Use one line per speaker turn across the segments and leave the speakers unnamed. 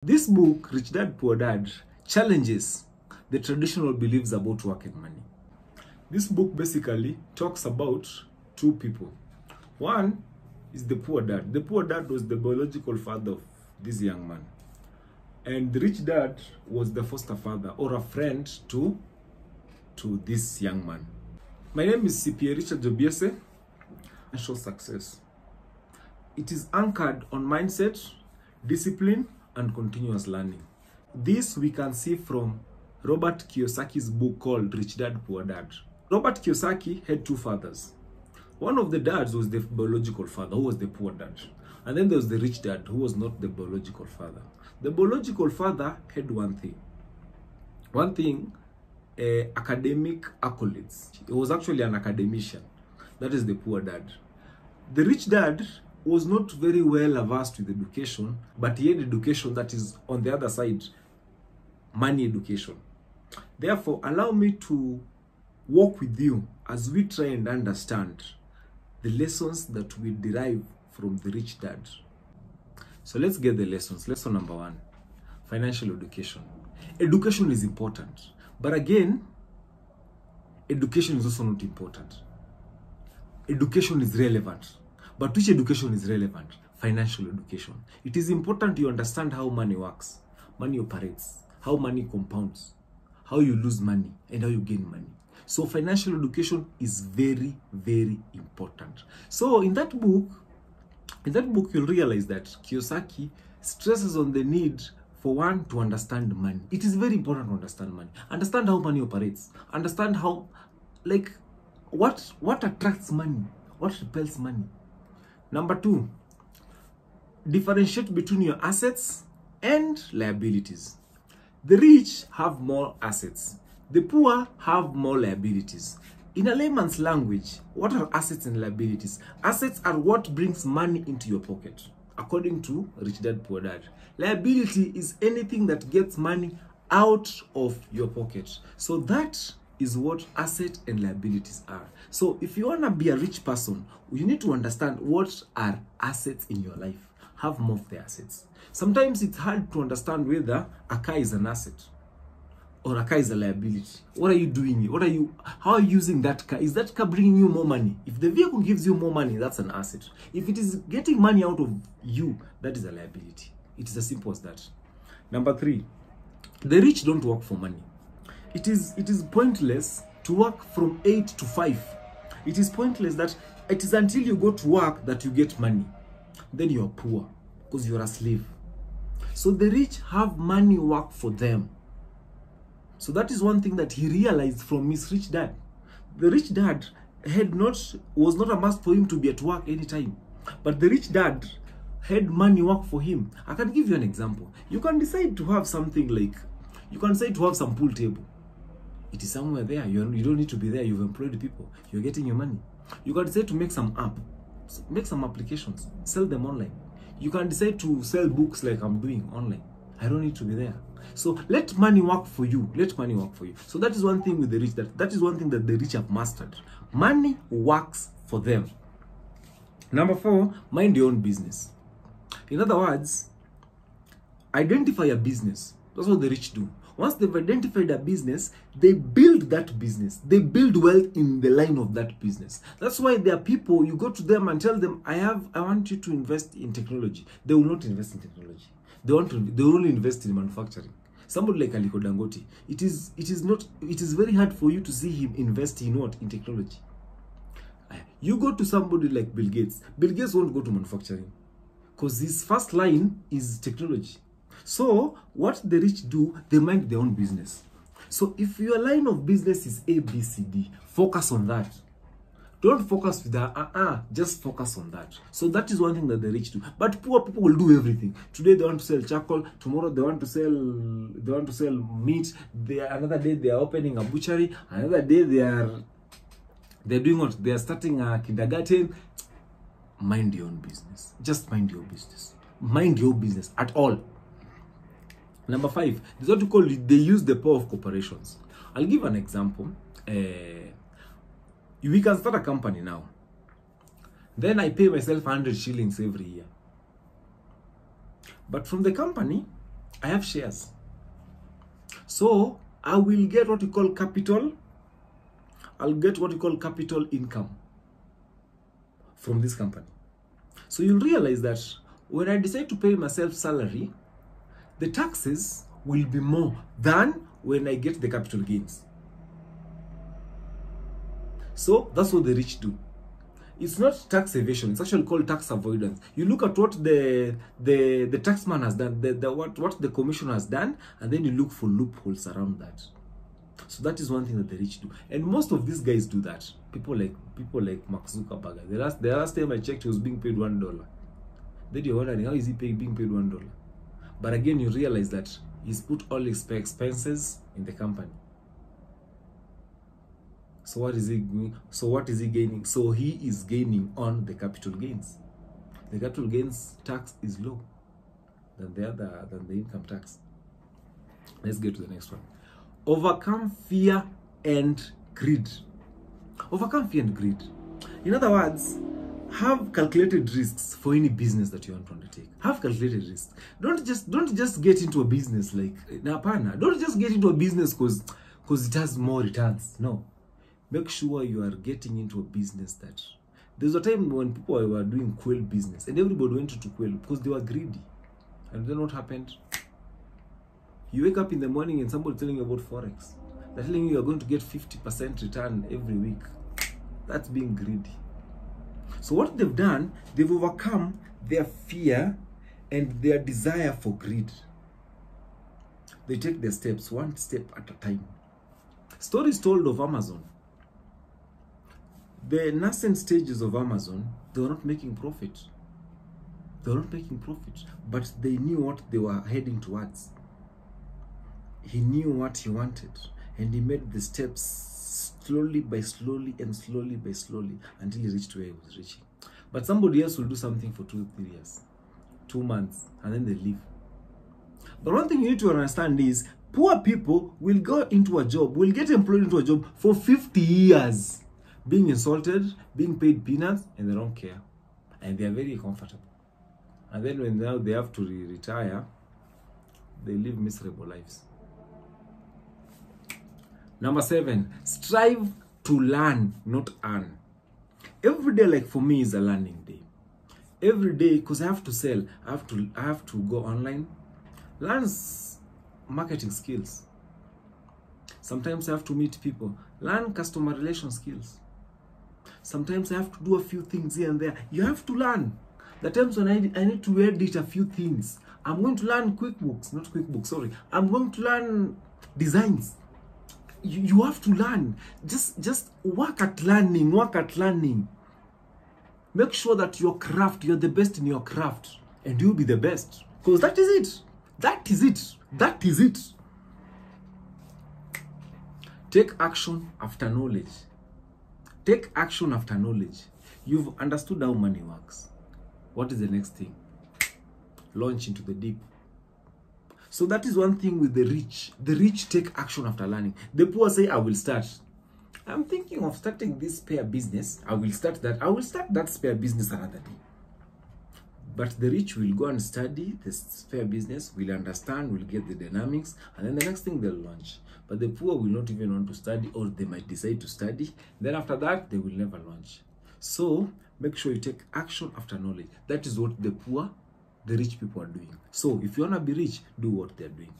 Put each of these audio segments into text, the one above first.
This book, Rich Dad, Poor Dad, challenges the traditional beliefs about work and money. This book basically talks about two people. One is the poor dad. The poor dad was the biological father of this young man. And the rich dad was the foster father or a friend to this young man. My name is CPA JOBIESE. Financial success. It is anchored on mindset, discipline, and continuous learning. This we can see from Robert Kiyosaki's book called Rich Dad, Poor Dad. Robert Kiyosaki had two fathers. One of the dads was the biological father, who was the poor dad. And then there was the rich dad, who was not the biological father. The biological father had one thing, academic accolades. He was actually an academician. That is the poor dad. The rich dad was not very well averse with education, but he had education that is on the other side, money education. Therefore, allow me to walk with you as we try and understand the lessons that we derive from the rich dad. So let's get the lessons. Lesson number one, financial education. Education is important, but again, education is also not important. Education is relevant. But which education is relevant? Financial education. It is important you understand how money works, money operates, how money compounds, how you lose money, and how you gain money. So financial education is very, very important. So in that book you'll realize that Kiyosaki stresses on the need for one to understand money. It is very important to understand money. Understand how money operates. Understand how, like, what attracts money, what repels money. Number two, differentiate between your assets and liabilities. The rich have more assets. The poor have more liabilities. In a layman's language, what are assets and liabilities? Assets are what brings money into your pocket, according to Rich Dad, Poor Dad. Liability is anything that gets money out of your pocket. So that is what asset and liabilities are. So if you want to be a rich person, you need to understand what are assets in your life. Have more of the assets. Sometimes it's hard to understand whether a car is an asset or a car is a liability. What are you doing? How are you using that car? Is that car bringing you more money? If the vehicle gives you more money, that's an asset. If it is getting money out of you, that is a liability. It is as simple as that. Number three, the rich don't work for money. It is pointless to work from 8 to 5. It is pointless that it is until you go to work that you get money. Then you are poor because you are a slave. So the rich have money work for them. So that is one thing that he realized from his rich dad. The rich dad was not a must for him to be at work anytime. But the rich dad had money work for him. I can give you an example. You can decide to have something like, you can say to have some pool table. It is somewhere there. You don't need to be there. You've employed people. You're getting your money. You can decide to make some app. Make some applications. Sell them online. You can decide to sell books like I'm doing online. I don't need to be there. So let money work for you. Let money work for you. So that is one thing with the rich. That is one thing that the rich have mastered. Money works for them. Number four, mind your own business. In other words, identify a business. That's what the rich do. Once they've identified a business, they build that business. They build wealth in the line of that business. That's why there are people, you go to them and tell them, I want you to invest in technology. They will not invest in technology. They will only invest in manufacturing. Somebody like Aliko Dangote, it is very hard for you to see him invest in what? In technology. You go to somebody like Bill Gates. Bill Gates won't go to manufacturing because his first line is technology. So what the rich do, they mind their own business. So if your line of business is A, B, C, D, focus on that. Don't focus with the just focus on that. So that is one thing that the rich do. But poor people will do everything. Today they want to sell charcoal. Tomorrow they want to sell meat. Another day they are opening a butchery. Another day they're doing what? They are starting a kindergarten. Mind your own business. Just mind your business. Mind your business at all. Number five, this is what you call it. They use the power of corporations. I'll give an example. We can start a company now. Then I pay myself 100 shillings every year. But from the company, I have shares. So I will get what we call capital. I'll get what we call capital income from this company. So you'll realize that when I decide to pay myself salary, the taxes will be more than when I get the capital gains. So that's what the rich do. It's not tax evasion, it's actually called tax avoidance. You look at what the taxman has done, what the commissioner has done, and then you look for loopholes around that. So that is one thing that the rich do. And most of these guys do that. People like Mark Zuckerberg. The last time I checked, he was being paid $1. Then you're wondering, how is he being paid $1? But again, you realize that he's put all his expenses in the company. So what is he doing? So what is he gaining? So he is gaining on the capital gains. The capital gains tax is low than the income tax. Let's get to the next one. Overcome fear and greed. Overcome fear and greed. In other words, have calculated risks for any business that you want to undertake. Have calculated risks. Don't just get into a business like Napana. Don't just get into a business because it has more returns. No. Make sure you are getting into a business that... There's a time when people were doing quail business and everybody went into quail because they were greedy. And then what happened? You wake up in the morning and somebody telling you about Forex. They're telling you you're going to get 50% return every week. That's being greedy. So what they've done, they've overcome their fear and their desire for greed. They take their steps one step at a time. Stories told of Amazon. The nascent stages of Amazon, they were not making profit. They were not making profit, but they knew what they were heading towards. He knew what he wanted, and he made the steps slowly by slowly and slowly by slowly until he reached where he was reaching. But somebody else will do something for 2-3 years, 2 months, and then they leave. But one thing you need to understand is poor people will go into a job, will get employed into a job for 50 years. Being insulted, being paid peanuts, and they don't care. And they are very comfortable. And then when now they have to retire, they live miserable lives. Number 7, strive to learn, not earn. Every day, like for me, is a learning day. Every day, because I have to sell, I have to go online, learn marketing skills. Sometimes I have to meet people, learn customer relation skills. Sometimes I have to do a few things here and there. You have to learn. The times when I need to edit a few things, I'm going to learn I'm going to learn designs. You have to learn. Just work at learning. Make sure that you're the best in your craft, and you'll be the best. Because that is it. Take action after knowledge. Take action after knowledge. You've understood how money works. What is the next thing? Launch into the deep. So that is one thing with the rich. The rich take action after learning. The poor say, I will start. I'm thinking of starting this spare business. I will start that spare business another day. But the rich will go and study the spare business, will understand, will get the dynamics, and then the next thing they'll launch. But the poor will not even want to study, or they might decide to study. Then after that, they will never launch. So make sure you take action after knowledge. That is what the rich people are doing. So if you want to be rich, do what they're doing.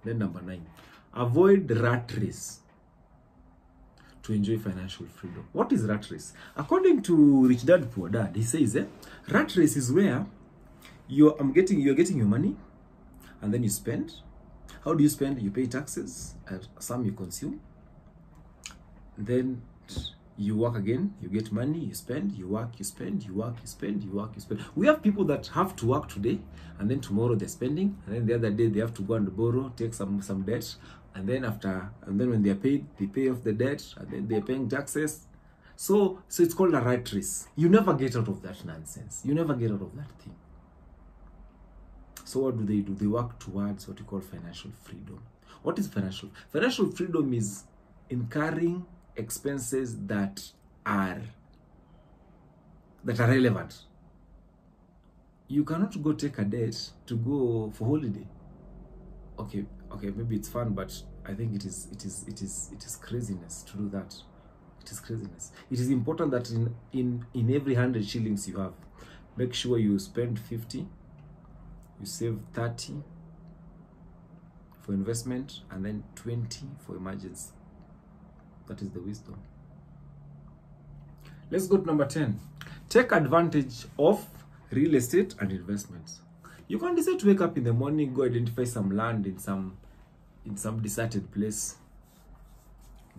Then number 9, avoid the rat race to enjoy financial freedom. What is rat race? According to Rich Dad Poor Dad, he says, rat race is where you're getting your money and then you spend. How do you spend? You pay taxes, some you consume, then you work again, you get money, you spend, you work, you spend, you work, you spend, you work, you spend. We have people that have to work today, and then tomorrow they're spending, and then the other day they have to go and borrow, take some debt, and then when they are paid, they pay off the debt, and then they're paying taxes. So it's called a rat race. You never get out of that nonsense. You never get out of that thing. So what do? They work towards what you call financial freedom. What is financial? Financial freedom is incurring expenses that are relevant. You cannot go take a debt to go for holiday. okay, maybe it's fun, but I think it is craziness to do that. It is craziness. It is important that in every 100 shillings you have, make sure you spend 50, you save 30 for investment, and then 20 for emergency. That is the wisdom. Let's go to number 10. Take advantage of real estate and investments. You can decide to wake up in the morning, go identify some land in some deserted place.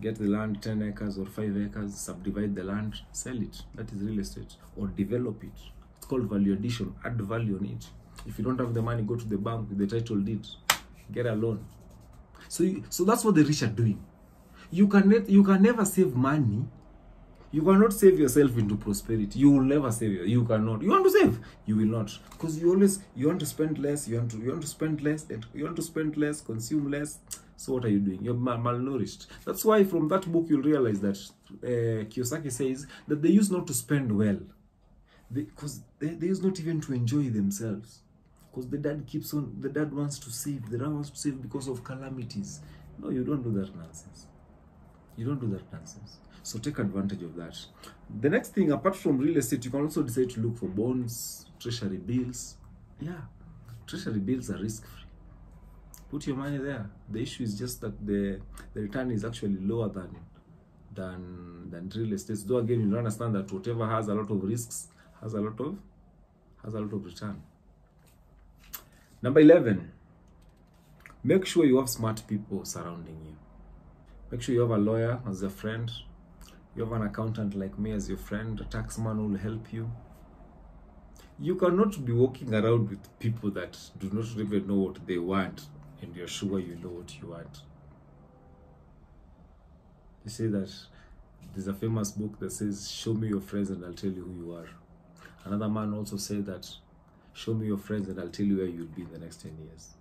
Get the land, 10 acres or 5 acres, subdivide the land, sell it. That is real estate. Or develop it. It's called value addition. Add value on it. If you don't have the money, go to the bank with the title deed. Get a loan. So that's what the rich are doing. You can never save money. You cannot save yourself into prosperity. You will never save you cannot. You want to save, you will not. Because you want to spend less, you want to spend less, and you want to spend less, consume less. So what are you doing? You're malnourished. That's why from that book you'll realize that Kiyosaki says that they used not to spend well. Because they used not even to enjoy themselves. Because the dad wants to save. The dad wants to save because of calamities. No, you don't do that nonsense. You don't do that nonsense. So take advantage of that. The next thing, apart from real estate, you can also decide to look for bonds, treasury bills. Yeah, treasury bills are risk-free. Put your money there. The issue is just that the return is actually lower than real estate. Though again, you understand that whatever has a lot of risks has a lot of return. Number 11. Make sure you have smart people surrounding you. Make sure you have a lawyer as a friend. You have an accountant like me as your friend. A taxman will help you. You cannot be walking around with people that do not even know what they want, and you're sure you know what you want. They say that there's a famous book that says, show me your friends and I'll tell you who you are. Another man also said that, show me your friends and I'll tell you where you'll be in the next 10 years.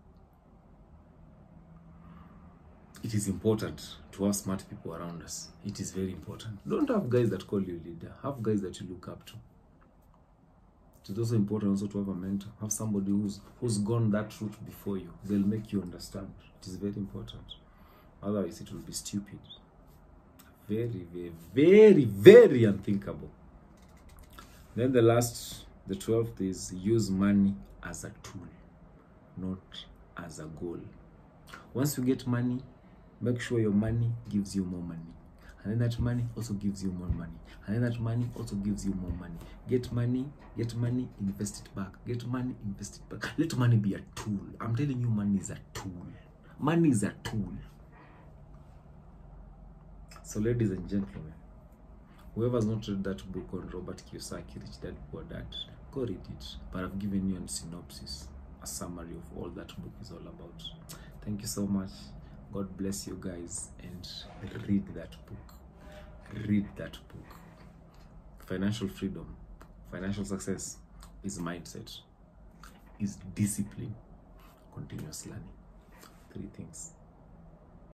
It is important to have smart people around us. It is very important. Don't have guys that call you leader. Have guys that you look up to. It is also important also to have a mentor. Have somebody who's gone that route before you. They'll make you understand. It is very important. Otherwise, it will be stupid. Very, very, very, very unthinkable. Then the 12th is use money as a tool, not as a goal. Once you get money, make sure your money gives you more money. And then that money also gives you more money. And then that money also gives you more money. Get money, invest it back. Get money, invest it back. Let money be a tool. I'm telling you, money is a tool. Money is a tool. So ladies and gentlemen, whoever's not read that book on Robert Kiyosaki, Rich Dad Poor Dad, go read it. But I've given you a synopsis, a summary of all that book is all about. Thank you so much. God bless you guys, and read that book. Read that book. Financial freedom, financial success is mindset, is discipline, continuous learning. 3 things.